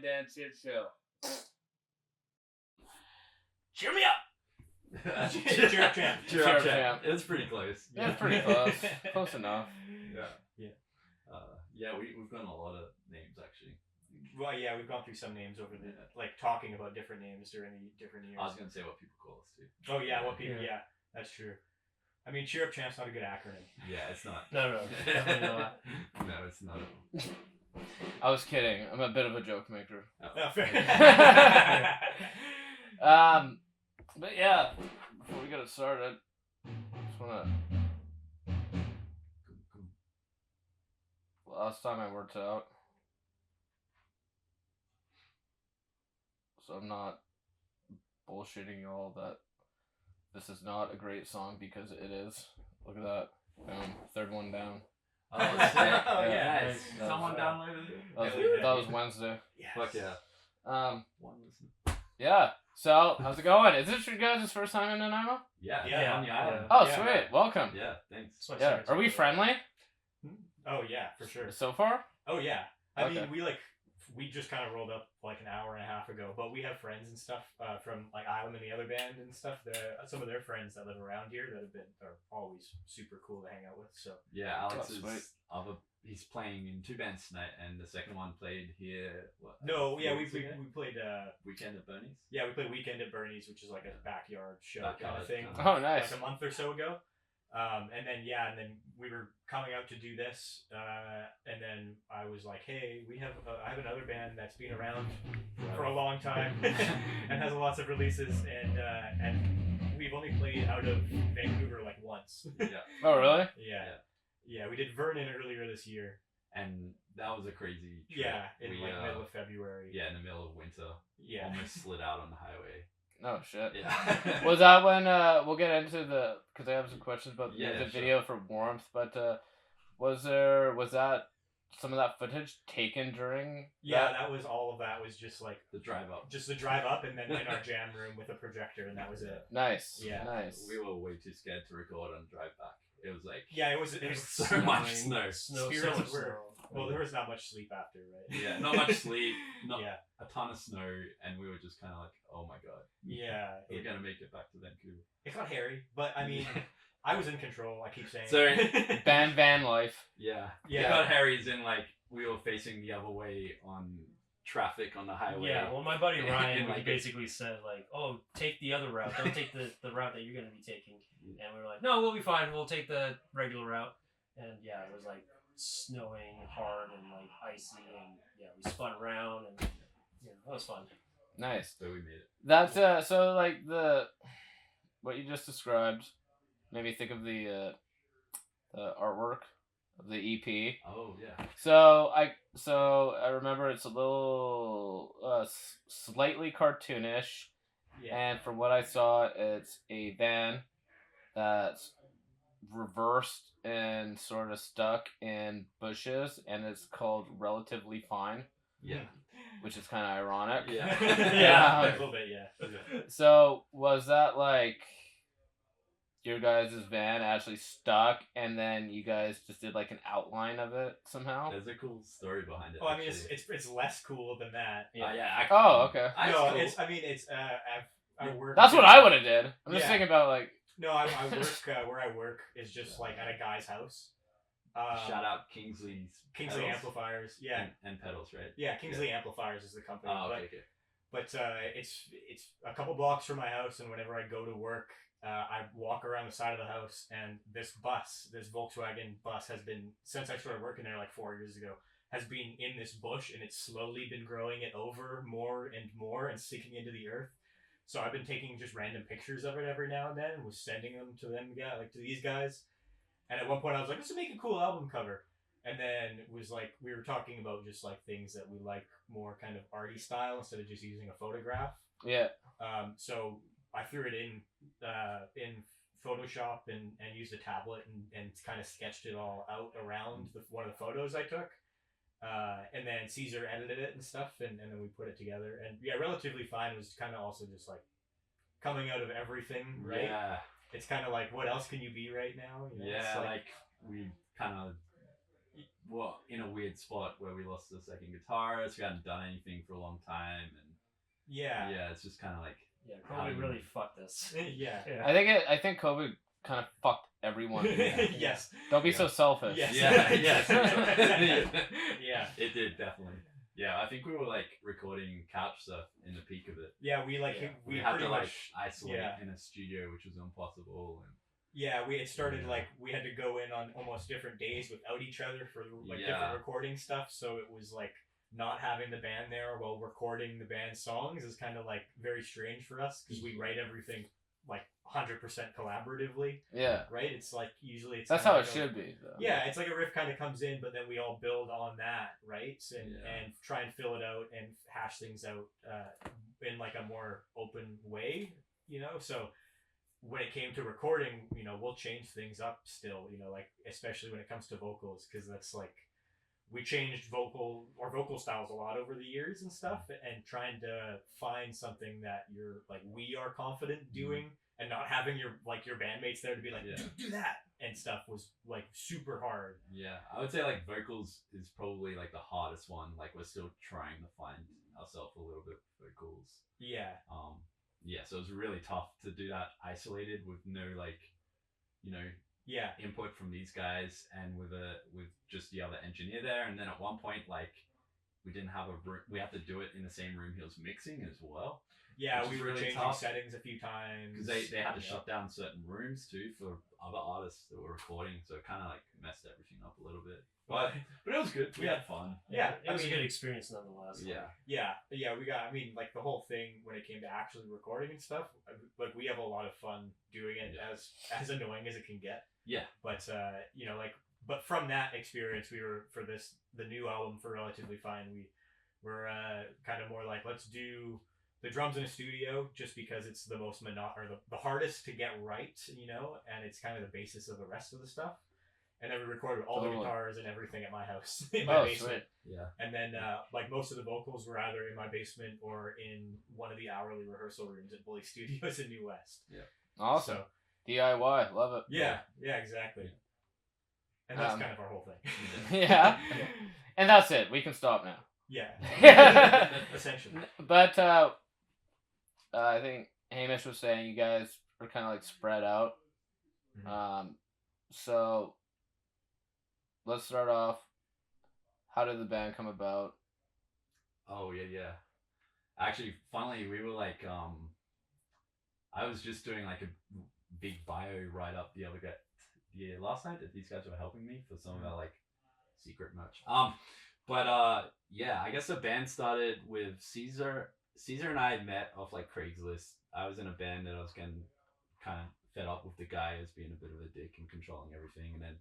Dan Shit Show. Cheer me up! Cheer up, champ. Cheer up, champ. It's pretty close. Yeah, it's pretty close. Close enough. Yeah. Yeah, we've gotten a lot of names actually. Well, yeah, we've gone through some names over the like talking about different names during the different years. I was gonna say what people call us too. Oh yeah, what people? Yeah. Yeah, that's true. I mean, cheer up, champ's not a good acronym. Yeah, it's not. No, definitely not. No, it's not. I was kidding. I'm a bit of a joke maker. No, fair. But yeah, before we get it started, just wanna. Last time I worked out, so I'm not bullshitting y'all that this is not a great song because it is. Look at that. Boom. Third one down. Oh, sick. Yeah. Nice. That Someone was, downloaded it. That was Wednesday. Yes. Fuck yeah. One listen. Yeah. So, how's it going? Is this your guys' first time in Nanaimo? Yeah. Yeah. On the island. Oh, Yeah. sweet. Welcome. Yeah. Thanks. That's my Yeah. second Are we time. friendly Oh yeah, for sure. so far? Oh yeah. I Okay. mean, we just kind of rolled up like an hour and a half ago, but we have friends and stuff from like Island and the other band and stuff. Some of their friends that live around here that are always super cool to hang out with. So Yeah, Alex Oh, is sweet. he's playing in 2 bands tonight, and the second one played here. What? no, yeah, 4 we weeks ago? played Weekend at Bernie's. we played Weekend at Bernie's, which is like a backyard show kind Backyard of thing. kind of- Oh, nice. Like a month or so ago. And then we were coming out to do this, and then I was like, hey, I have another band that's been around for a long time and has lots of releases, and we've only played out of Vancouver like once. Yeah. Oh, really? Yeah, we did Vernon earlier this year. And that was a crazy trip. Yeah, in we, like middle of February. Yeah, in the middle of winter. Yeah. Almost slid out on the highway. Oh, shit. Yeah. Was that when, we'll get into because I have some questions about the Yeah, music sure. video for Warmth, but was that some of that footage taken during Yeah, that was all of that was just like The drive up. just the drive up and then in our jam room with a projector, and that was it. Nice. Yeah. Nice. We were way too scared to record on the drive back. It was like Yeah, it was so much snow. Snow, Spirits so much were- snow. Well, there was not much sleep after, right? Yeah, not much sleep, not Yeah, a ton of snow, and we were just kind of like, oh my god, yeah. we're gonna make it back to Vancouver. It got hairy, but I mean, I was in control. I keep saying. So- Van life. Yeah, Yeah. It got Harry's in like we were facing the other way on traffic on the highway. Yeah, well, my buddy Ryan, And, he like, basically said, like, oh, take the other route. Don't take the route that you're going to be taking. And we were like, no, we'll be fine. We'll take the regular route. And, yeah, it was, like, snowing hard and, like, icy. And, yeah, we spun around. And, yeah, that was fun. Nice. So we made it. That's so like what you just described made me think of the artwork of the EP. Oh yeah. So I remember it's a little slightly cartoonish, Yeah. and from what I saw, it's a van that's reversed and sort of stuck in bushes, and it's called Relatively Fine, Yeah. which is kind of ironic. Yeah. Yeah, Um, a little bit. Yeah. So was that like your guys' van actually stuck, and then you guys just did like an outline of it somehow? There's a cool story behind it. Well, I mean, actually. it's less cool than that. yeah. Oh, okay. No, cool. it's. I mean, it's. I work. That's what I would have did. I'm just Yeah. thinking about like. No, I work. Where I work is just like at a guy's house. Shout out Kingsley's Kingsley pedals Amplifiers. Yeah. and pedals, right? Yeah, Kingsley Amplifiers is the company. Oh, but okay, okay. But it's a couple blocks from my house, and whenever I go to work, I walk around the side of the house, and this Volkswagen bus, has been, since I started working there like 4 years ago, has been in this bush, and it's slowly been growing it over more and more and sinking into the earth. So I've been taking just random pictures of it every now and then, and was sending them to them, to these guys. And at one point I was like, this would make a cool album cover. And then it was like, we were talking about just like things that we like more kind of arty style instead of just using a photograph. Yeah. So I threw it in Photoshop and used a tablet and kind of sketched it all out around one of the photos I took. And then Caesar edited it and stuff, and then we put it together. And yeah, Relatively Fine was kind of also just like coming out of everything, right? Yeah. It's kind of like, what else can you be right now? You know, Yeah, it's like we kind of were in a weird spot where we lost the second guitarist. We hadn't done anything for a long time, and Yeah. yeah, it's just kind of like Yeah, COVID really fucked us. Yeah. Yeah. I think COVID kind of fucked everyone. Yes. Don't be Yeah. so selfish. Yes. yeah, yes, Yeah. it did definitely. Yeah, I think we were like recording couch stuff in the peak of it. Yeah, we Yeah. we had pretty to much like isolate yeah. in a studio, which was impossible. And yeah, we had started Yeah. like we had to go in on almost different days without each other for like Yeah. different recording stuff. So it was like not having the band there while recording the band's songs is kind of like very strange for us because we write everything like 100% collaboratively, Yeah. right? It's like usually it's That's kinda how it like should be, though. Yeah, it's like a riff kind of comes in, but then we all build on that, right? And Yeah. and try and fill it out and hash things out in like a more open way, you know. So when it came to recording, you know, we'll change things up still, you know, like especially when it comes to vocals, because that's like we changed vocal styles a lot over the years and stuff, and trying to find something that you're like we are confident doing, and not having your bandmates there to be like Yeah. do that and stuff was like super hard. yeah, I would say like vocals is probably like the hardest one. Like we're still trying to find ourselves a little bit with vocals. Yeah. Yeah, so it was really tough to do that isolated with no like, you know, Yeah. input from these guys and with just the other engineer there. And then at one point, like we didn't have a room. We had to do it in the same room he was mixing as well. Yeah, Which we is were really changing tough. settings a few times. Because they had to Yeah. shut down certain rooms too for other artists that were recording, so it kind of like messed everything up a little bit. But it was good. We had fun. Yeah, It was I a mean- good experience nonetheless. Yeah. Yeah, we got. I mean, like the whole thing when it came to actually recording and stuff. Like we have a lot of fun doing it, Yeah. as annoying as it can get. Yeah. But you know, like, but from that experience, we were for the new album for Relatively Fine. We were kind of more like, let's do the drums in a studio, just because it's the most the hardest to get right, you know, and it's kind of the basis of the rest of the stuff. And then we recorded all the Totally. guitars and everything at my house in my Oh, basement. sweet. Yeah. And then, like most of the vocals were either in my basement or in one of the hourly rehearsal rooms at Bully Studios in New West. Awesome. So, DIY. Love it. yeah, exactly. And that's Um, kind of our whole thing. Yeah. And that's it. We can stop now. Yeah. Essentially. But I think Hamish was saying you guys are kind of like spread out. Mhm. So let's start off. How did the band come about? Oh yeah. Actually, funnily, we were like, I was just doing like a big bio write up last night that these guys were helping me for some of our like secret merch. Yeah, I guess the band started with Caesar. Caesar and I met off like Craigslist. I was in a band that I was getting kind of fed up with the guy as being a bit of a dick and controlling everything, and then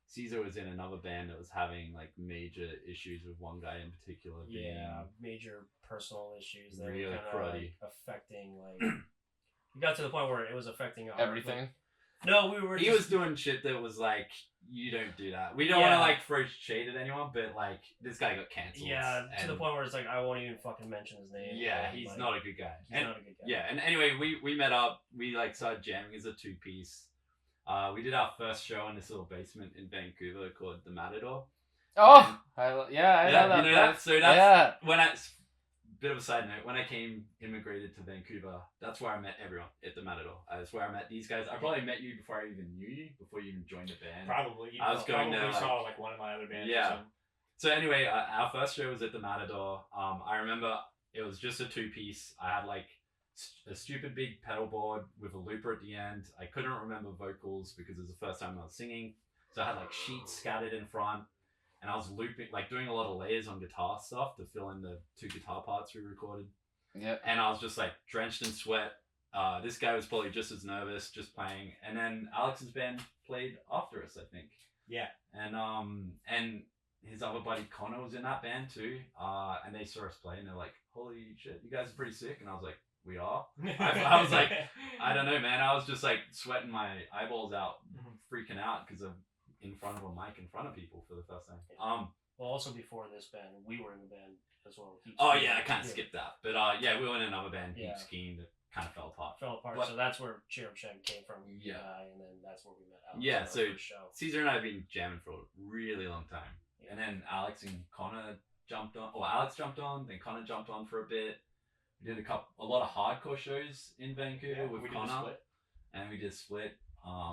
Caesar was in another band that was having like major issues with one guy in particular. Yeah, major personal issues that Really were kind of cruddy. like affecting like. We got to the point where it was affecting our Everything. No, we were. He just, was doing shit that was like, you don't do that. We don't want to Yeah. like throw shade at anyone, but like this guy got cancelled. Yeah, to the and- point where it's like I won't even fucking mention his name. Yeah, and, he's like, not a good guy. He's And- not a good guy. Yeah, and anyway, we met up. We like started jamming as a two-piece. We did our first show in this little basement in Vancouver called the Matador. Oh, I know that. you know that. place. So that's Yeah. when I. Bit of a side note. When I immigrated to Vancouver, that's where I met everyone at the Matador. That's where I met these guys. I probably met you before I even knew you, before you even joined the band. Probably. You I was going probably there, saw like one of my other bands. Yeah. Or something. So anyway, our first show was at the Matador. I remember it was just a two-piece. I had like a stupid big pedal board with a looper at the end. I couldn't remember vocals because it was the first time I was singing. So I had like sheets scattered in front, and I was looping, like doing a lot of layers on guitar stuff to fill in the two guitar parts we recorded. Yep. And I was just like drenched in sweat. This guy was probably just as nervous, just playing. And then Alex's band played after us, I think. Yeah. And his other buddy Connor was in that band too. And they saw us play and they're like, "Holy shit, you guys are pretty sick." And I was like, "We are." I was like, I don't know, man. I was just like sweating my eyeballs out, freaking out because I'm in front of a mic in front of people for the first time. Well, also before this band, we were in the band as well. Heaps Oh Keen. yeah, I kind of skipped that, but yeah, we were in another band, Yeah. Heaps Keen, that kind of fell apart. Fell apart. But- So that's where Cheer Up Shem came from. Yeah. And then that's where we met Alex Yeah, on our so- first show. Caesar and I have been jamming for a really long time. and then Alex and Connor jumped on. Or Alex jumped on, then Connor jumped on for a bit. We did a lot of hardcore shows in Vancouver with we did the Connor, split and we did Split.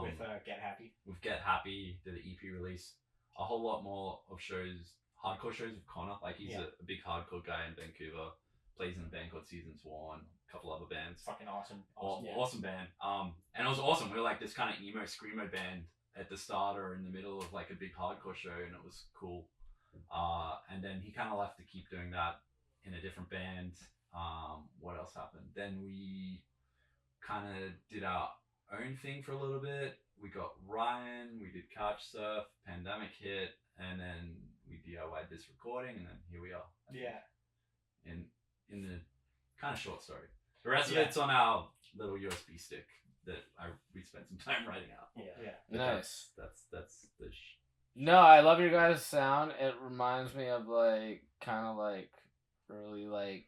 with Get Happy. With Get Happy, did the EP release. A whole lot more of shows, hardcore shows with Connor. Like he's Yeah. a big hardcore guy in Vancouver. Plays in a band called Seasons One, a couple other bands. Fucking awesome. Awesome band. And it was awesome. We were like this kind of emo screamo band at the start or in the middle of like a big hardcore show, and it was cool. And then he kind of left to keep doing that in a different band. What else happened? Then we kind of did our own thing for a little bit. We got Ryan, we did Couch Surf, pandemic hit, and then we DIY'd this recording, and then here we are. Yeah. In the kind of short story. The rest Yeah. of it's on our little USB stick that we spent some time writing out. Yeah. But Nice. That's the No, I love your guys' sound. It reminds me of like kind of like early like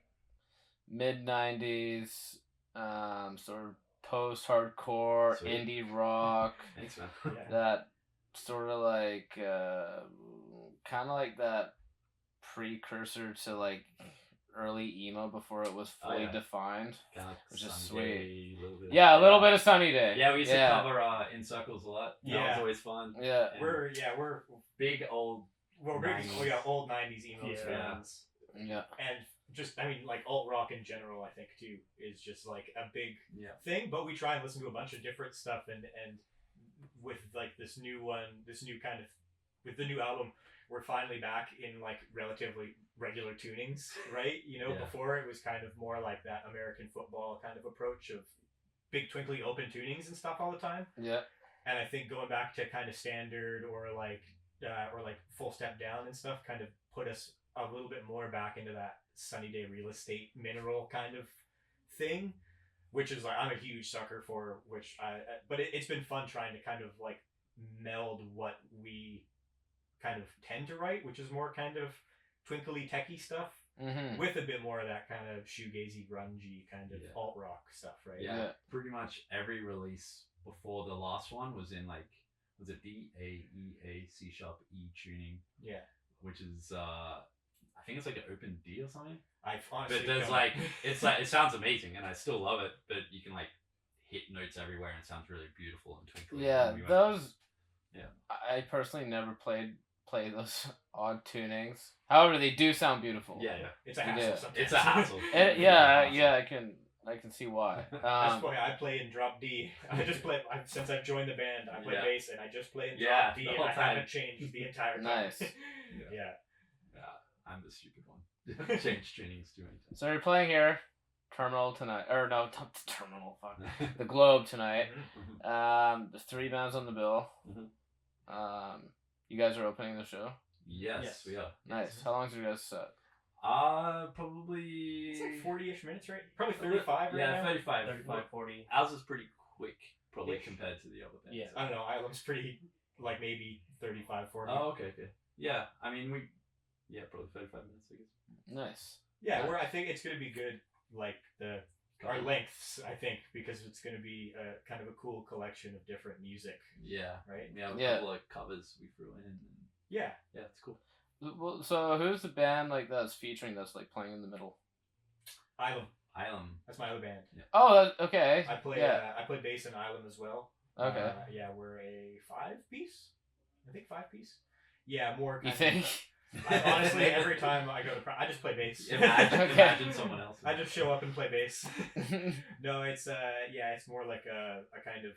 mid '90s, sort of post hardcore Sweet. indie rock. Thanks, man. Yeah. That sort of like kind of like that precursor to like early emo before it was Oh, fully yeah. defined. Kind of Which is Sunny Day, little bit. Yeah, a little bit of Sunny Day. Yeah, we used yeah. to cover In Circles a lot. That Yeah. was always fun. Yeah. And We're big old. we're big. 90s. We got old '90s emo Yeah. fans, Yeah. and just I mean like alt rock in general. I think too is just like a big Yeah. thing. But we try and listen to a bunch of different stuff, and with like this new kind of with the new album, we're finally back in like relatively regular tunings, right? You know, Yeah. before it was kind of more like that American football kind of approach of big twinkly open tunings and stuff all the time. Yeah. And I think going back to kind of standard or like full step down and stuff kind of put us a little bit more back into that Sunny Day Real Estate Mineral kind of thing, which is like I'm a huge sucker for. But it's been fun trying to kind of like meld what we kind of tend to write, which is more kind of twinkly techie stuff, Mm-hmm. with a bit more of that kind of shoegazy, grungy kind of Yeah. alt rock stuff, right? Yeah, Yeah. pretty much every release before the last one was in like, was it D A E A C sharp E tuning, Yeah. which is I think it's like an open D or something. I honestly But there's don't- like it's like it sounds amazing and I still love it, but you can like hit notes everywhere and it sounds really beautiful and twinkly. Yeah, And we went- those. Yeah. I personally never play those odd tunings. However, they do sound beautiful. Yeah, yeah. it's a hassle Yeah. sometimes. It's a hassle. Yeah, I can see why. That's why I play in drop D. I just play since I've joined the band. I play Yeah. bass and I just play in Yeah, drop D, the and whole I time. haven't changed the entire time. Nice. Yeah. I'm the stupid one. Change tunings too many So you're playing here, Terminal tonight, or no, not the Terminal. Fuck, times. the Globe tonight. Mhm. There's 3 bands on the bill. Mhm. You guys are opening the show. Yes, Yes. we are. Nice. How long's your guys' set? Probably. It's like 40-ish minutes, right? Probably 35 right Yeah, now. 35. 35, 40. Ours is pretty quick, probably Ish. compared to the other bands. Yeah. I don't know. Island's pretty, like maybe 35, 40. Oh, okay. Yeah, I mean probably 35 minutes, I guess. Nice. Yeah, Yeah. I think it's going to be good, like our Couple- lengths, I think, because it's going to be a kind of a cool collection of different music, Yeah. right? We have a Yeah. couple of covers we threw in. And Yeah. yeah, it's cool. Well, so who's the band like that's featuring that's like playing in the middle? Island. Island. That's my other band. Oh, okay. I play Yeah. I play bass in Island as well. Okay. Yeah, we're a 5-piece. I think 5-piece. Yeah, more. You kind of- think? Honestly, every time I go to I just play bass. Imagine, Okay. imagine someone else. I just show up and play bass. No, it's it's more like a kind of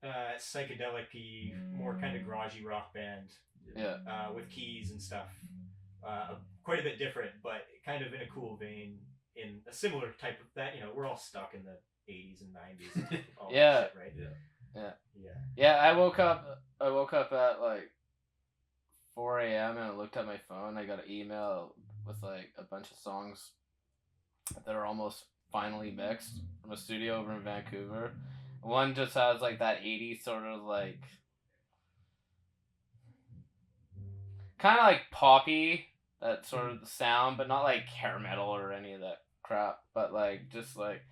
psychedelic-y, more kind of garagey rock band Yeah. with keys and stuff. Quite a bit different, but kind of in a cool vein, in a similar type of that. You know, we're all stuck in the 80s and 90s. And all that Yeah. shit, right? Yeah. Yeah. Yeah, I woke up at like 4 a.m. and I looked at my phone. I got an email with like a bunch of songs that are almost finally mixed from a studio over in Vancouver. One just has like that 80s sort of like kind of like poppy, that sort of sound, but not like hair metal or any of that crap, but like just like,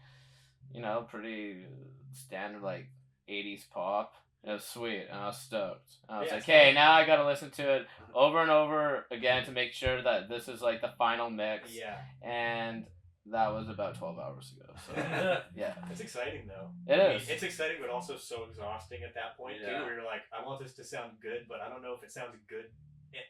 you know, pretty standard like 80s pop. It was sweet, and I was stoked. I was Yeah, like, so- hey, now I gotta listen to it over and over again to make sure that this is like the final mix. Yeah. And that was about 12 hours ago. So yeah, It's exciting though. it I mean, is. it's exciting, but also so exhausting at that point too. Yeah. Where you're like, I want this to sound good, but I don't know if it sounds good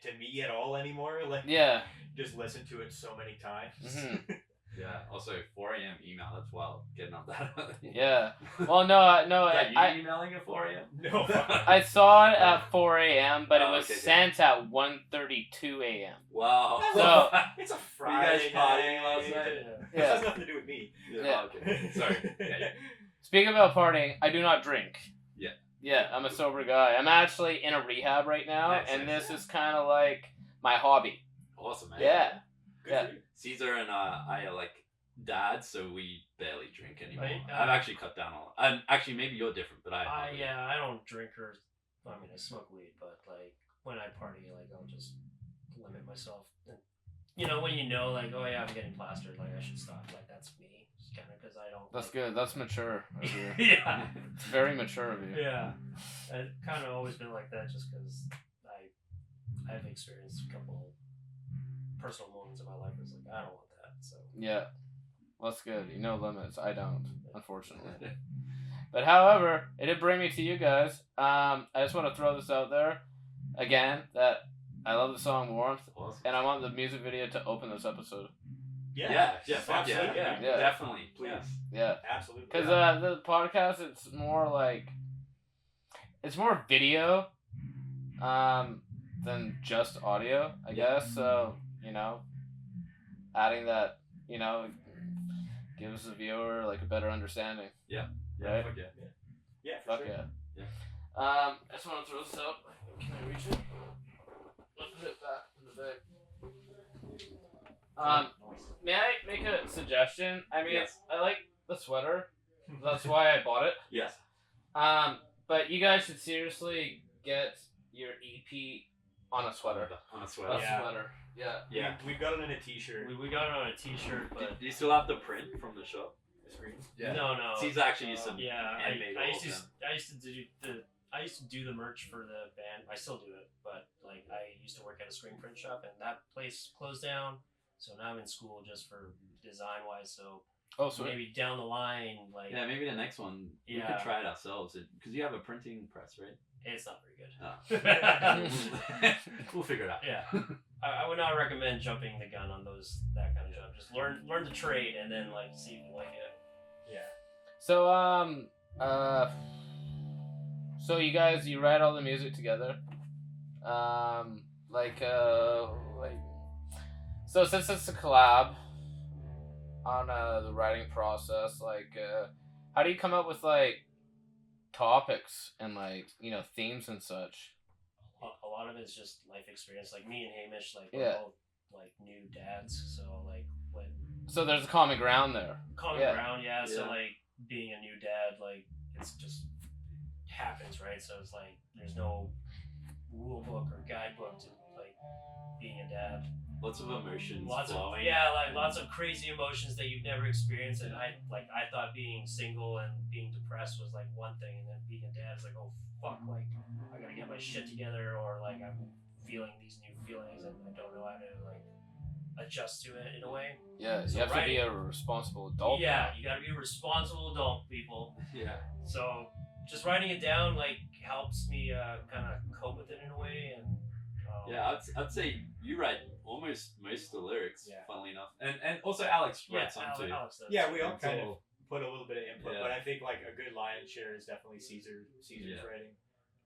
to me at all anymore. Like, Yeah. just listen to it so many times. Mhm. Yeah. Also, 4 a.m. email. That's wild. Getting up that early. Yeah. Well, no, Yeah, you I emailing at 4 a.m.? No. I saw it at 4 a.m., but it Oh, was okay, sent at 1:32 a.m. Wow. So- It's a Were you Friday guys partying last night? This Yeah. has nothing to do with me. Yeah. Okay. Sorry. Yeah. Speaking about partying, I do not drink. Yeah. Yeah, I'm a sober guy. I'm actually in a rehab right now, Nice, and nice. this is kind of like my hobby. Awesome, man. Yeah. Good Yeah. for you. Caesar and I are like dads, so we barely drink anymore. Right, I've actually cut down a lot. And actually, maybe you're different, but I don't drink or I smoke weed, but like when I party, like I'll just limit myself. And, when you know, like, oh yeah, I'm getting plastered, like I should stop. Like that's me, just kind of because I don't. That's good. That's mature of you. Yeah. It's very mature of you. Yeah, I've kind of always been like that, just because I've experienced a couple personal moments in my life. Where it's like I don't want that. So Yeah. Well, that's good. You know limits. I don't, unfortunately. But however, it did bring me to you guys. I just want to throw this out there again that I love the song Warmth, Awesome. and I want the music video to open this episode. Yeah, fuck yeah, absolutely. Yeah. definitely, please. Yeah. Absolutely. Because yeah. the podcast, it's more like, it's more video than just audio, I guess. So, adding that, gives the viewer like a better understanding. Yeah, Right? fuck yeah. Yeah, for Fuck sure. yeah. Yeah. I just want to throw this out. Can I reach it? Let's put it back in the bag. May I make a suggestion? I mean, Yes. I like the sweater. That's why I bought it. Yes. But you guys should seriously get your EP on a sweater. On a A sweater. Yeah. sweater. Yeah. Yeah. We've got it in a t-shirt. we got it on a T-shirt, but Do you still have the print from the shop? The screen. no. Caesar actually used some. Yeah, handmade I all used of to them. I used to do the merch for the band. I still do it, but like I used to work at a screen print shop, and that place closed down. So now I'm in school just for design wise. So Oh, sweet. maybe down the line, like Yeah, maybe the next one we Yeah. could try it ourselves because you have a printing press, right? it's not very good. Oh. We'll figure it out. Yeah, I would not recommend jumping the gun on that kind of job. Just learn the trade and then like see if you like it. Yeah. So, so you guys, you write all the music together. So since it's a collab on the writing process, how do you come up with topics and themes and such? A lot of it's just life experience. Like me and Hamish, like Yeah. we're both like new dads, so like when So there's a common ground there. common Yeah. ground, yeah. So Yeah. like being a new dad, like it's just happens, right? So it's like there's no rule book or guidebook to like being a dad. Lots of emotions Lots flowing. lots of crazy emotions that you've never experienced. And I thought being single and being depressed was like one thing, and then being a dad is like, oh fuck, like I gotta get my shit together, or like I'm feeling these new feelings and I don't know how to like adjust to it in a way. Yeah, So you have to be writing- a responsible adult. Yeah, you gotta be a responsible adult, people. Yeah. So just writing it down like helps me kind of cope with it in a way, and Yeah, I'd say you write almost most of the lyrics, Yeah. funnily enough. And also Alex yeah, writes some too. Alex does. Yeah, we all It's kind all- of put a little bit of input, Yeah. but I think like a good lion's share is definitely Caesar's Yeah. writing,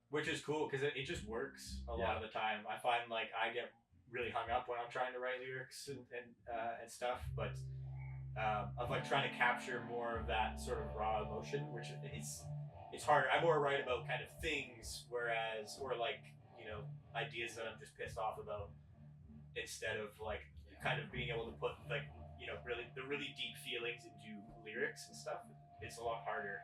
which is cool because it just works a Yeah. lot of the time. I find like I get really hung up when I'm trying to write lyrics and stuff, but of like trying to capture more of that sort of raw emotion, which it's harder. I more write about kind of things, whereas or like ideas that I'm just pissed off about, instead of like kind of being able to put like really deep feelings into lyrics and stuff. It's a lot harder.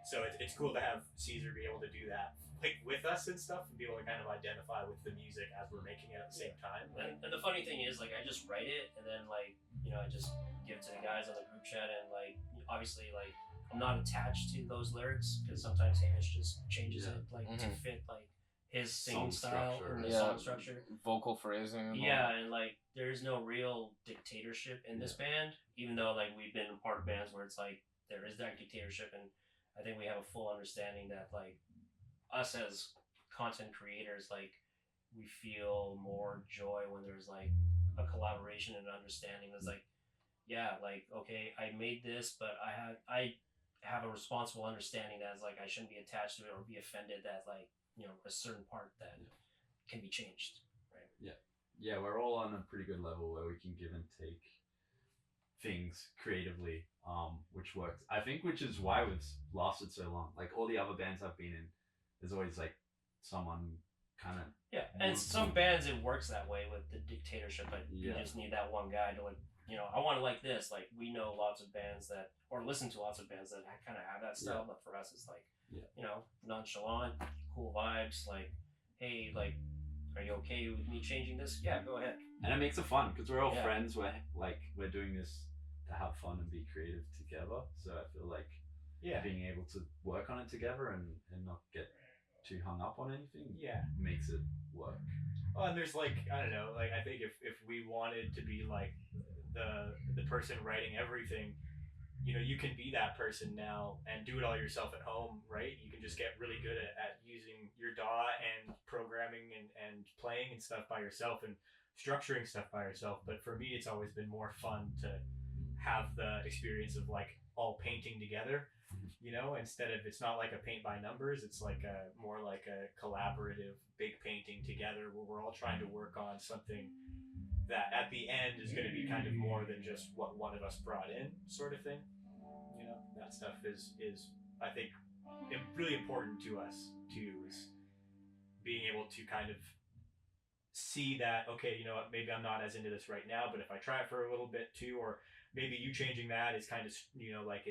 So it's cool to have Caesar be able to do that like with us and stuff, and be able to kind of identify with the music as we're making it at the same time. And the funny thing is, like, I just write it, and then, like, I just give it to the guys on the group chat, and, like, obviously, like, I'm not attached to those lyrics because sometimes Hamish just changes it like to Mhm. fit like his singing Song style structure. and the Yeah. song structure. Vocal phrasing. And all Yeah, that. and like there's no real dictatorship in this band, even though like we've been a part of bands where it's like there is that dictatorship, and I think we have a full understanding that like us as content creators, like we feel more joy when there's like a collaboration and understanding. It's like, yeah, like okay, I made this, but I have a responsible understanding that is like I shouldn't be attached to it or be offended that like a certain part that can be changed, right? Yeah, we're all on a pretty good level where we can give and take things creatively, which works. I think, which is why we've lasted so long. Like all the other bands I've been in, there's always like someone kind of. Yeah, and some bands it works that way with the dictatorship, but you Yeah. just need that one guy to like, I want to like this. Like we know lots of bands that, or listen to lots of bands that kind of have that style, but for us it's like, nonchalant, cool vibes. Like, hey, like, are you okay with me changing this? Yeah, go ahead. And it makes it fun because we're all Yeah. friends. We're doing this to have fun and be creative together. So I feel like being able to work on it together and not get too hung up on anything makes it work. Well, and there's like, I don't know, like I think if we wanted to be like the person writing everything, you can be that person now and do it all yourself at home, right? You can just get really good at using your DAW and programming and playing and stuff by yourself and structuring stuff by yourself. But for me, it's always been more fun to have the experience of like all painting together, instead of, it's not like a paint by numbers, it's like more like a collaborative big painting together where we're all trying to work on something that at the end is going to be kind of more than just what one of us brought in, sort of thing. That stuff is I think really important to us too, is being able to kind of see that, okay, you know what, maybe I'm not as into this right now, but if I try it for a little bit too, or maybe you changing that is kind of, like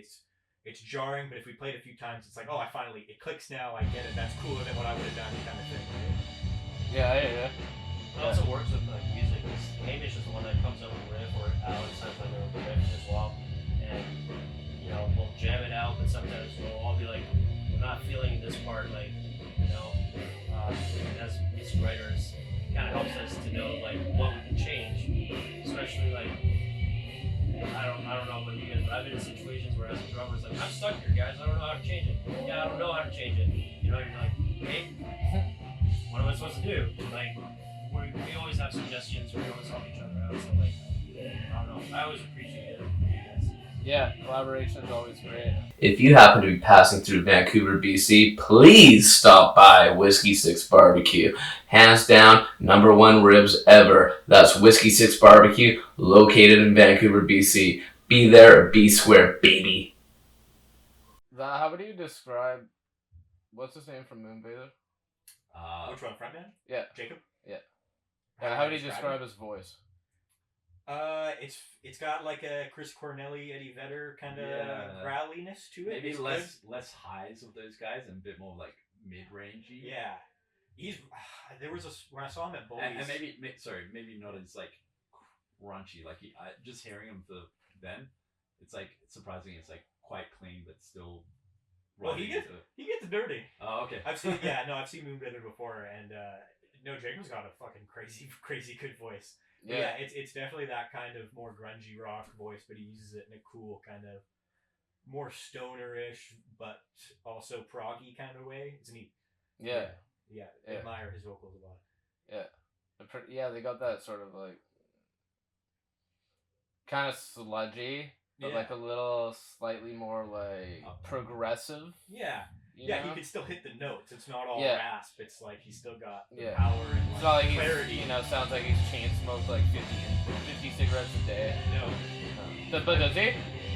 it's jarring, but if we played a few times, it's like, oh, it clicks now, I get it, that's cooler than what I would have done, kind of thing, right? Yeah. It also works with like music. Hamish is the one that comes up with a riff, or Alex has like a riff as well, and we'll jam it out. But sometimes we'll all be like, we're not feeling this part, like as music writers, it kind of helps us to know like what we can change, especially like I don't know about you guys, but I've been in situations where as a drummer, it's like I'm stuck here, guys. I don't know how to change it. Yeah, I don't know how to change it. You're like, hey, what am I supposed to do? Like, we always have suggestions. We always help each other out. So like, I don't know. I always appreciate it. Yeah, collaboration is always great. If you happen to be passing through Vancouver, BC, please stop by Whiskey Six Barbecue. Hands down, #1 ribs ever. That's Whiskey Six Barbecue, located in Vancouver, BC. Be there or be square, baby. How would you describe, what's his name from Moonbather? Which one, frontman? Yeah. Jacob? Yeah. How would you describe his voice? It's got like a Chris Cornell-y, Eddie Vedder kind of growliness to it. Maybe it's less highs of those guys and a bit more like mid-rangey. Yeah, there was when I saw him at Bullies, and maybe not as like crunchy. Like just hearing him then, it's like surprising. It's like quite clean, but still. Well, he gets dirty. Oh, okay. I've seen Moonbather before, and Jacob's got a fucking crazy good voice. Yeah, it's definitely that kind of more grungy rock voice, but he uses it in a cool kind of more stoner-ish, but also proggy kind of way. It's neat. Yeah. Admire his vocals a lot. Yeah, they got that sort of like kind of sludgy, but like a little slightly more like progressive. Yeah. You know? He can still hit the notes. It's not all rasp. It's like he's still got the power and like, it's not like clarity. He's, sounds like he's chain smoked like 50 cigarettes a day. No. But does he?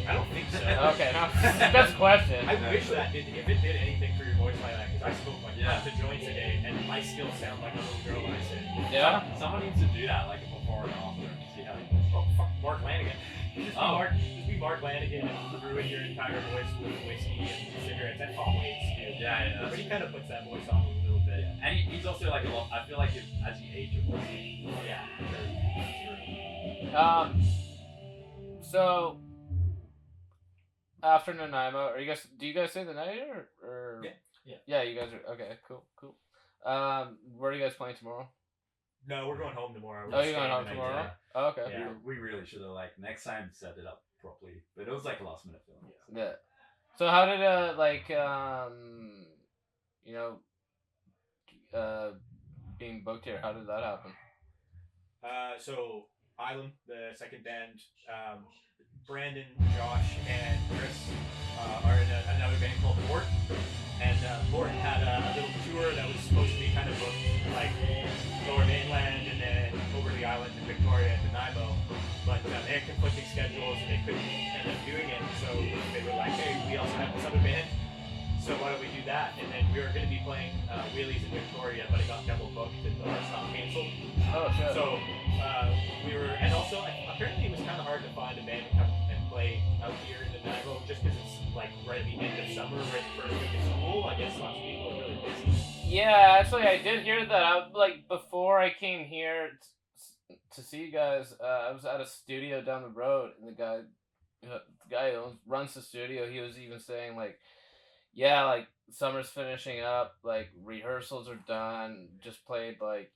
I don't think so. Okay, now that's a question. I wish that if it did anything for your voice like that, because I smoke like tons of joints a day, and I still sound like a little girl when I sing. Yeah. Someone needs to do that, like a before and after, and see how he goes. Oh fuck, Mark Lanigan. Just be Mark Lanigan and ruin your entire voice with whiskey and cigarettes and pop weights, dude. Yeah. But he kind of puts that voice on a little bit. Yeah. And he's also like a lot. I feel like as you age, your voice. Yeah. So after Nanaimo, are you guys? Do you guys stay the night or? Yeah. Yeah. Yeah, you guys are okay. Cool. Where are you guys playing tomorrow? No, we're going home tomorrow. Oh, you're going home tomorrow. Oh, okay. Yeah. We really should have like next time set it up properly, but it was like a last minute film. Yeah. So how did being booked here? How did that happen? So Island, the second band, Brandon, Josh, and Chris are in another band called Lord. And Lord had a little tour that was supposed to be kind of booked like Lower Mainland and then over the island in Victoria and Nanaimo. But they had conflicting schedules and they couldn't end up doing it. So they were like, hey, we also have this other band. So why don't we do that? And then we were going to be playing Wheelies in Victoria, but it got double booked and the rest got canceled. Oh shit. So we were, and also apparently it was kind of hard to find a band to come and play out here in Nanaimo just because it's like right at the end of summer, right the first week of school. I guess lots of people are really busy. Yeah, actually, I did hear that. Before I came here to see you guys, I was at a studio down the road, and the guy who runs the studio, he was even saying like, yeah, like summer's finishing up, like rehearsals are done, just played like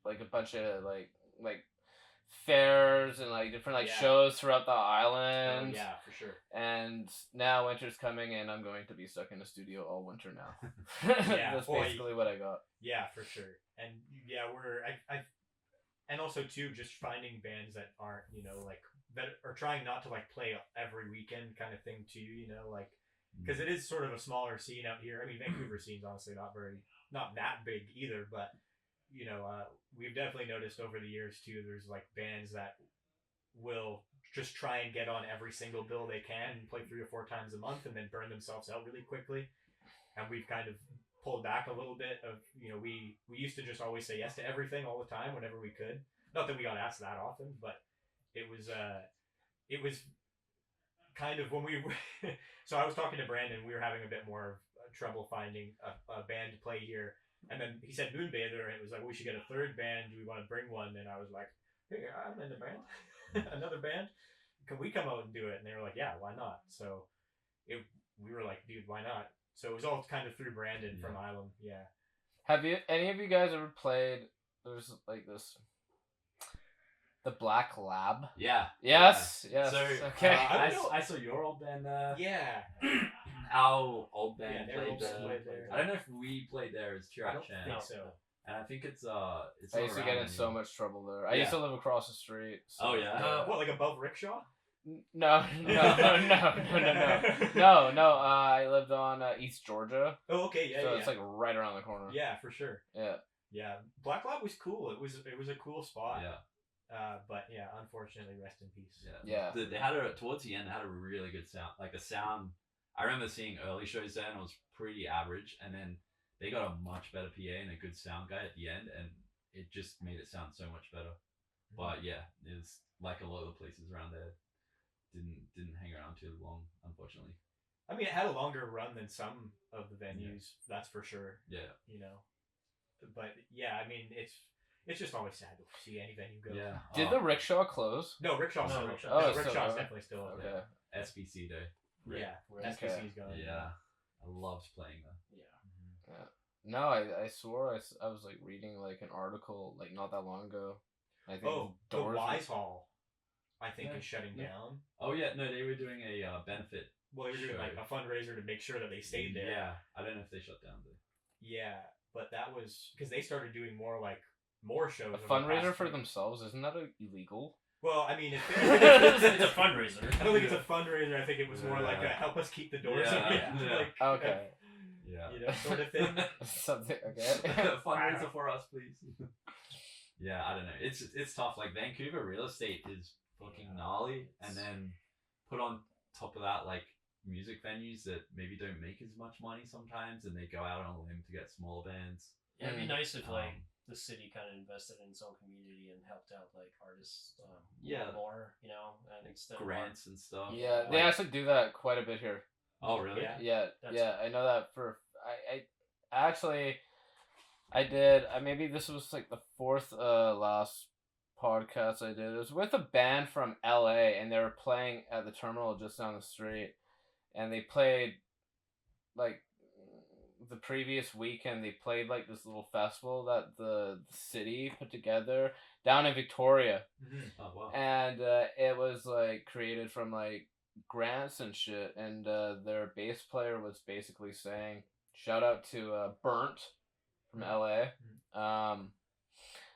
like a bunch of like fairs and like different like Yeah. shows throughout the Oh, island. yeah, for sure. And now winter's coming, and I'm going to be stuck in a studio all winter now. Yeah, That's boy. basically what I got. Yeah, for sure. And yeah, and also too, just finding bands that aren't, like that are trying not to like play every weekend kind of thing too, like because it is sort of a smaller scene out here. I mean, Vancouver scene's honestly not that big either, but we've definitely noticed over the years too. There's like bands that will just try and get on every single bill they can and play 3 or 4 times a month and then burn themselves out really quickly. And we've kind of pulled back a little bit of, we used to just always say yes to everything all the time whenever we could. Not that we got asked that often, but it was kind of when we so I was talking to Brandon, we were having a bit more trouble finding a band to play here. And then he said Moonbather, and it was like, we should get a third band. Do we want to bring one? And I was like, hey, I'm in the band. Another band. Can we come out and do it? And they were like, yeah, why not? So we were like, dude, why not? So it was all kind of through Brandon from Island. Yeah. Have any of you guys ever played? There's like this, the Black Lab. Yeah. Yes. Yeah. Yes. So okay. I saw your old band. Yeah. Our old band Yeah, they played also there. played there. I don't know if we played there as I Chirac don't Chan. think so. And I think it's I used to not get in around so anymore. much trouble there. I used to live across the street. So. Oh, yeah? What, like above Rickshaw? No. I lived on East Georgia, Oh, okay. Yeah, so yeah. it's like right around the corner. Yeah, for sure. Yeah. Yeah. Black Lab was cool. It was a cool spot. Yeah. But yeah, unfortunately, rest in peace. Yeah. They had towards the end. They had a really good sound. Like the sound. I remember seeing early shows there, and it was pretty average. And then they got a much better PA and a good sound guy at the end, and it just made it sound so much better. But yeah, it's like a lot of the places around there didn't hang around too long, unfortunately. I mean, it had a longer run than some of the venues. That's for sure. Yeah. But yeah, I mean, it's just always sad to see any venue go. Yeah. Did the rickshaw close? No, Rickshaw's No, still Rickshaw. Oh, no, it's still Rickshaw's going? definitely still open. Okay. SBC Day. Yeah, Okay. SPC's gone. Yeah. I loved playing there. Yeah. No, I swore I was like reading like an article like not that long ago. I think Oh, the Doors. Wise Hall, I think, Yeah. is shutting Yeah. down. Oh yeah, no, they were doing a benefit. Well, they were doing like a fundraiser to make sure that they stayed there. Yeah, I don't know if they shut down though. Yeah, but that was because they started doing more shows. A over the fundraiser past for few- themselves, isn't that illegal? Well, I mean, It's a fundraiser. I don't think it's a fundraiser. I think it was more like a help us keep the doors Yeah, open, yeah. like Okay. Yeah. sort of thing. Something. Okay. Fundraiser for us, please. Yeah, I don't know. It's tough. Like Vancouver real estate is fucking gnarly, and then put on top of that like music venues that maybe don't make as much money sometimes, and they go out on a limb to get smaller bands. Yeah, it'd be nice if like Um, the city kind of invested in its own community and helped out like artists. Yeah. More, and instead grants and stuff. Yeah, they Like- actually do that quite a bit here. Oh really? Yeah. Yeah, That's- I know that for I actually I did. Maybe this was like the fourth last podcast I did. It was with a band from LA, and they were playing at the terminal just down the street. And they played, like, the previous weekend, they played, like, this little festival that the city put together down in Victoria. Mm-hmm. Oh wow. And it was, like, created from, like, grants and shit. And their bass player was basically saying, shout out to Burnt from LA.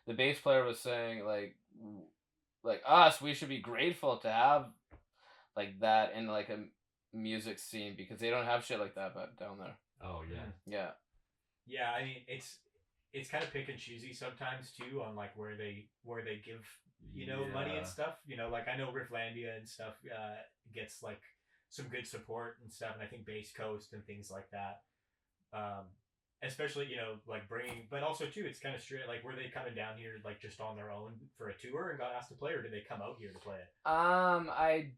The bass player was saying, like us, we should be grateful to have, like, that in, like, a music scene, because they don't have shit like that back down there. Oh yeah. Yeah. Yeah, I mean it's kind of pick and choosy sometimes too on like where they give money and stuff. Like I know Rifflandia and stuff gets like some good support and stuff, and I think Base Coast and things like that. Especially like bringing, but also too it's kind of straight. Like were they coming down here like just on their own for a tour and got asked to play, or did they come out here to play it?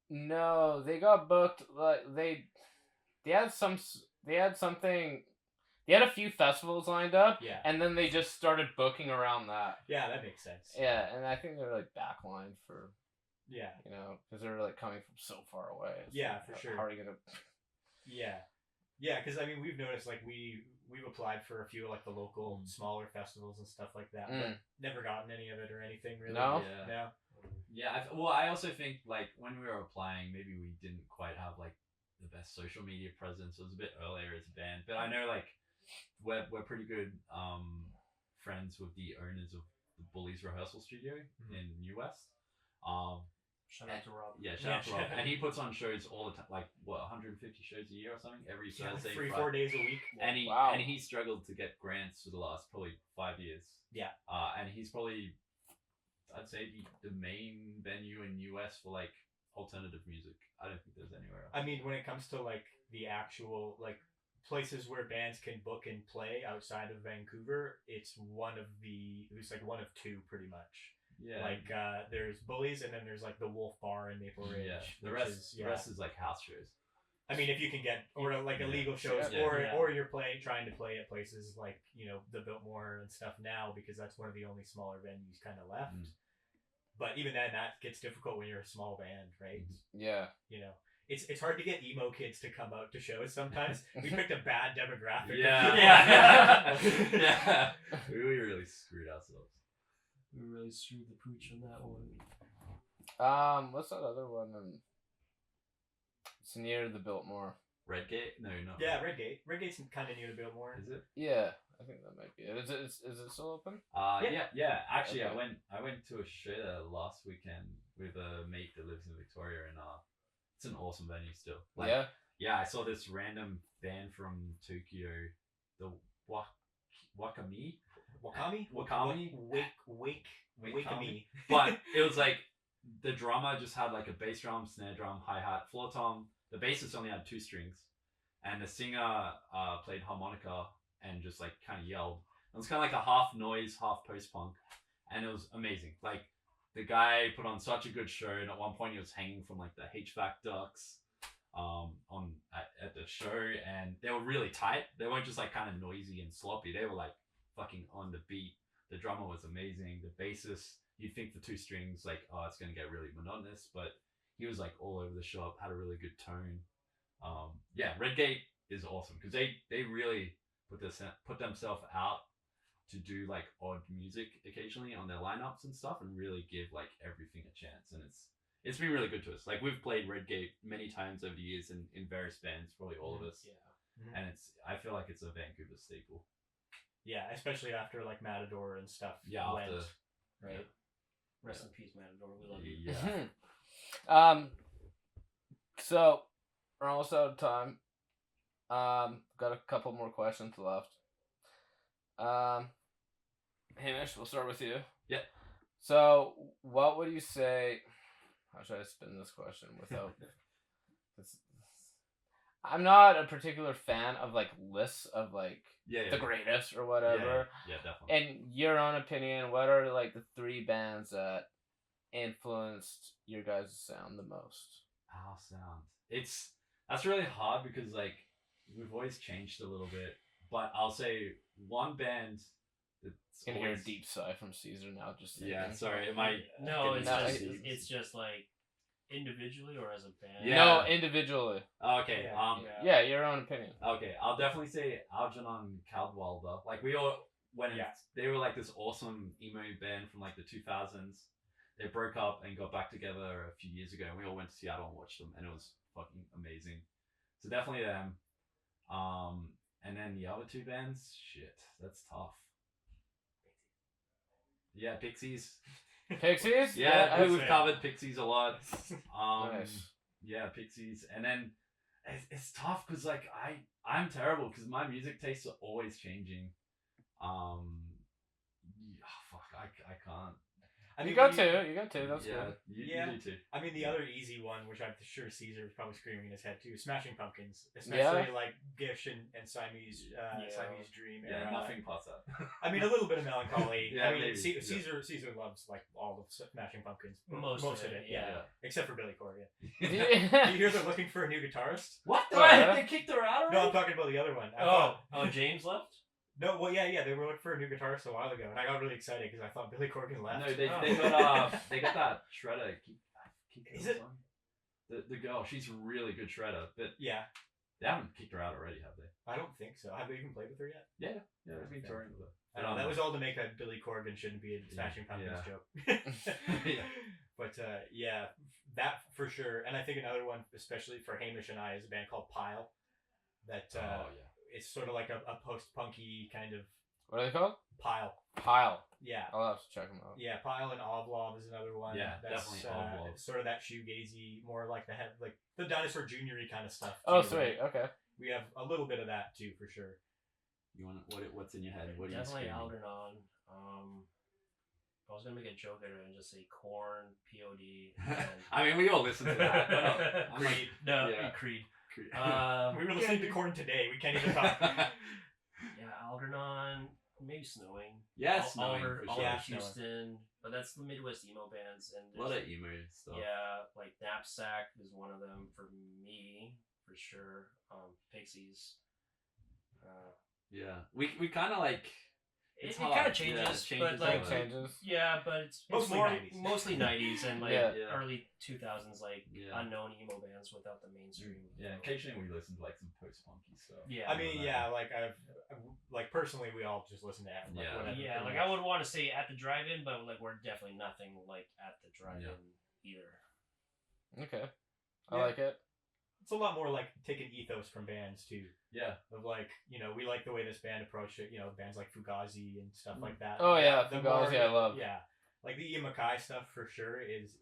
No, they got booked. Like they had something. They had a few festivals lined up, Yeah. and then they just started booking around that. Yeah, that makes sense. Yeah, and I think they're like backlined for, Yeah. because they're like coming from so far away. It's Yeah, like, for sure. How are you gonna? Yeah, because I mean we've noticed like we've applied for a few like the local smaller festivals and stuff like that, but never gotten any of it or anything really. No? Yeah. No. Yeah. Well, I also think like when we were applying, maybe we didn't quite have like the best social media presence. It was a bit earlier as a band, but I know like we're pretty good friends with the owners of the Bullies Rehearsal Studio in New West. Shout out to Rob. Yeah, shout out to Rob. And he puts on shows all the time, like what 150 shows a year or something every Thursday. 3-4 days a week. And he struggled to get grants for the last probably 5 years. Yeah. And he's probably, I'd say, the main venue in US for like alternative music. I don't think there's anywhere else. I mean, when it comes to like the actual like places where bands can book and play outside of Vancouver, it's one of two pretty much. Yeah. Like there's Bullies, and then there's like the Wolf Bar in Maple Ridge. Yeah. The rest is like house shows. I mean, if you can get or like illegal shows, or you're trying to play at places like the Biltmore and stuff now, because that's one of the only smaller venues kind of left. But even then, that gets difficult when you're a small band, right? Yeah. It's hard to get emo kids to come out to shows sometimes. We picked a bad demographic. Yeah. Yeah. We really screwed ourselves. We really screwed the pooch on that one. What's that other one? It's near the Biltmore. Redgate? No, not. Yeah, Redgate. Redgate's kind of near the Biltmore. Is it? Yeah, I think that might be it. Is it still open? Yeah. Actually, Okay. I went to a show there last weekend with a mate that lives in Victoria, and it's an awesome venue still. Like, Yeah. Yeah, I saw this random band from Tokyo, the Wakami. Wakami. But it was like the drummer just had like a bass drum, snare drum, hi-hat, floor tom. The bassist only had 2 strings, and the singer played harmonica and just like kind of yelled. It was kind of like a half noise, half post-punk, and it was amazing. Like the guy put on such a good show, and at one point he was hanging from like the HVAC ducts at the show, and they were really tight. They weren't just like kind of noisy and sloppy. They were like fucking on the beat. The drummer was amazing. The bassist, you'd think the 2 strings like, oh, it's gonna get really monotonous, but he was like all over the shop, had a really good tone. Yeah, Redgate is awesome because they really put themselves out to do like odd music occasionally on their lineups and stuff, and really give like everything a chance. And it's been really good to us. Like we've played Redgate many times over the years in various bands, probably all of us. Yeah. And I feel like it's a Vancouver staple. Yeah, especially after like Matador and stuff. Yeah, went, after, right. Rest in peace, Matador. We love you. Yeah. So we're almost out of time. Got a couple more questions left. Hamish, we'll start with you. Yeah. So, what would you say? How should I spin this question without? I'm not a particular fan of like lists of like the greatest or whatever. Yeah, definitely. In your own opinion, what are like the 3 bands that influenced your guys' sound the most? Our sound. That's really hard because like we've always changed a little bit. But I'll say one band It's You can hear a always- deep sigh from Caesar now. Just Yeah, thinking. sorry. It might. No, get it's No, just deep. it's just like individually or as a band. Yeah. No, individually. Okay. Yeah. Yeah, your own opinion. Okay, I'll definitely say Algernon Cadwallader. Like we all when Yeah. they were like this awesome emo band from like the 2000s. They broke up and got back together a few years ago, and we all went to Seattle and watched them, and it was fucking amazing. So definitely them. And then the other two bands, shit, that's tough. Yeah, Pixies. Pixies? Yeah, I- we've fair. covered Pixies a lot. Nice. Yeah, Pixies, and then it's tough because like I'm terrible because my music tastes are always changing. Fuck, I can't. I you mean, got we- two. You got two. That's yeah, good. Yeah. you do too. I mean, the other easy one, which I'm sure Caesar is probably screaming in his head too, Smashing Pumpkins, especially like Gish and Siamese, Yeah. Siamese Dream. Yeah, era. nothing past that. I mean, a little bit of melancholy. Yeah, I mean, maybe, yeah. Caesar loves like all of Smashing Pumpkins, Most of it, yeah. except for Billy Corgan. Yeah. You hear they're looking for a new guitarist? What? Oh, yeah? They kicked her out No, already? I'm talking about the other one. I Oh, thought- oh, James left. no, well, yeah, they were looking for a new guitarist a while ago, and I got really excited because I thought Billy Corgan left. No, they Oh. they got that shredder. Is it- the girl? She's a really good shredder, but Yeah, they haven't kicked her out already, have they? I don't think so. Have they even played with her yet? Yeah, they've been Okay. touring with her. I don't know. That was all to make a Billy Corgan shouldn't be a Smashing Pumpkins Yeah. joke. Yeah. But yeah, that for sure. And I think another one, especially for Hamish and I, is a band called Pile. That Oh yeah. it's sort of like a post-punky kind of What are they called? Pile. Pile. Yeah. I'll have to check them out. Yeah, Pile and Ovlov is another one. Yeah, that's, definitely Ovlov. Sort of that shoegazy, more like like the Dinosaur Junior-y kind of stuff. Oh, too, sweet. right? Okay. We have a little bit of that too, for sure. You want what's in your head? What are you Definitely screaming? Algernon. I was gonna make a joke at it and just say Corn, POD. And... I mean, we all listen to that. But I'm like, Creed. No, Yeah. Creed. Creed. We were listening to Korn today. We can't even talk. Yeah, Algernon. Maybe Snowing. yeah, Ol- Snowing Oliver, for sure. Oliver Yeah, Snowing. Houston. But that's the Midwest emo bands, and A lot there's- of emo stuff. yeah, like Knapsack is one of them for me for sure. Pixies. Yeah, we kind of like. It It's kind hard. of changes, Yeah, it changes but like all Changes. yeah, but it's Mostly more 90s. mostly 90s and like Yeah. Yeah. early 2000s, like Yeah. unknown emo bands without the mainstream. Yeah, occasionally we listen to like some post-punky stuff. Yeah. I mean, yeah, like like personally, we all just listen to it. Like, Yeah. whatever, Yeah, pretty like much. I would want to say at the drive-in, but like we're definitely nothing like at the drive-in either. Okay. I Yeah. like it. It's a lot more like taking ethos from bands too. Yeah. Of like, we like the way this band approached it. Bands like Fugazi and stuff like that. Oh, yeah, The Fugazi I love. Yeah, like the Ian Mackay stuff for sure is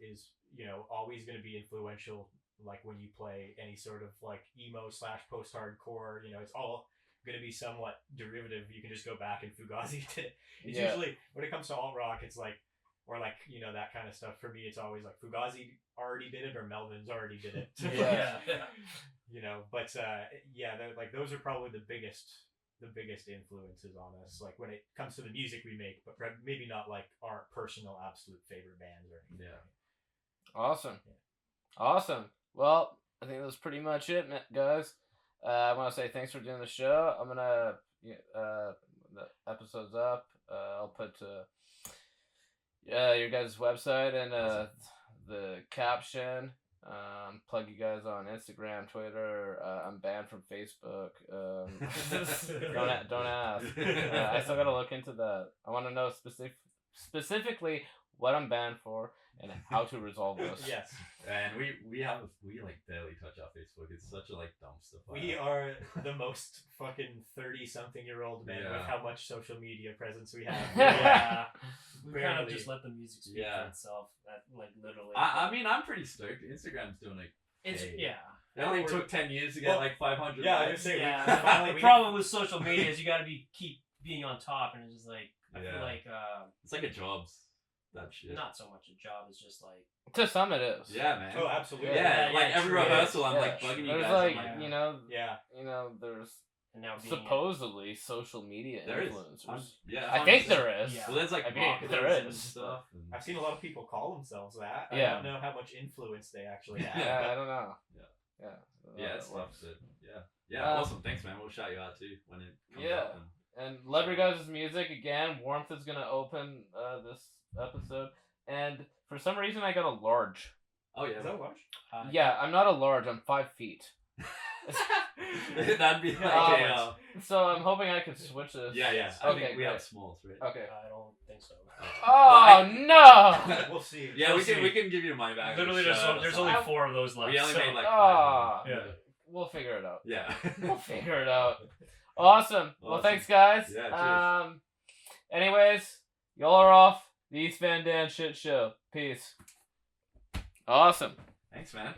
always going to be influential. Like when you play any sort of like emo / post hardcore, it's all going to be somewhat derivative. You can just go back and Fugazi did it. It's Yeah. usually when it comes to alt rock, it's like. Or like that kind of stuff. For me, it's always like Fugazi already did it or Melvin's already did it. Yeah. But like those are probably the biggest influences on us. Like when it comes to the music we make, but maybe not like our personal absolute favorite bands or anything. Yeah. Awesome. Yeah. Awesome. Well, I think that's pretty much it, guys. I want to say thanks for doing the show. I'm gonna the episode's up. I'll put your guys' website and the caption. Plug you guys on Instagram, Twitter. I'm banned from Facebook. Don't ask. I still gotta look into that. I want to know specifically what I'm banned for and how to resolve this. Yes, And we like barely touch our Facebook. It's such a like dumpster fire. we are the most fucking 30-something-year-old band with Yeah. how much social media presence we have. Yeah. We kind of Barely. just let the music speak Yeah. for itself. That like literally. I mean, I'm pretty stoked. Instagram's doing it. it's hey. yeah. It only We're- took 10 years to get Well, like 500 yeah, I likes. was saying, Yeah. finally The problem with social media is you got to keep being on top, and it's just like I feel Yeah. like It's like a jobs. That shit. not so much a job. It's just like To some it is. Yeah, man. Oh, absolutely. Yeah, Yeah, like yeah, every true. rehearsal, I'm Yeah. like bugging you There's guys. like I'm like, Yeah. there's and now being supposedly social media there is. influencers. Yeah. I think 100%. there is. Yeah. Well, there's like I mean, marketers there and is. stuff. And I've seen a lot of people call themselves that. I Yeah. don't know how much influence they actually have. Yeah, I don't know. Yeah. Yeah. yeah, it's works. stuff. Yeah. Yeah. Um, Awesome. Thanks, man. We'll shout you out too when it comes Yeah. up. And And love your guys' music again. Warmth is gonna open this episode, and for some reason I got a large. Oh yeah. Is that large? Yeah, I'm not a large. I'm 5 feet. That'd be like Oh, So I'm hoping I could switch this. yeah. I Okay, think we great. have smalls, right? Okay. I don't think so. Oh no! We'll see. Yeah, We'll we see. can give you my bag. Literally, there's only 4 of those left. We only so- made like 5. Ah, Yeah. we'll figure it out. Yeah. We'll figure it out. Awesome. Well, Awesome. thanks, guys. Yeah, cheers. Anyways, y'all are off the East Van Dan shit show. Peace. Awesome. Thanks, man.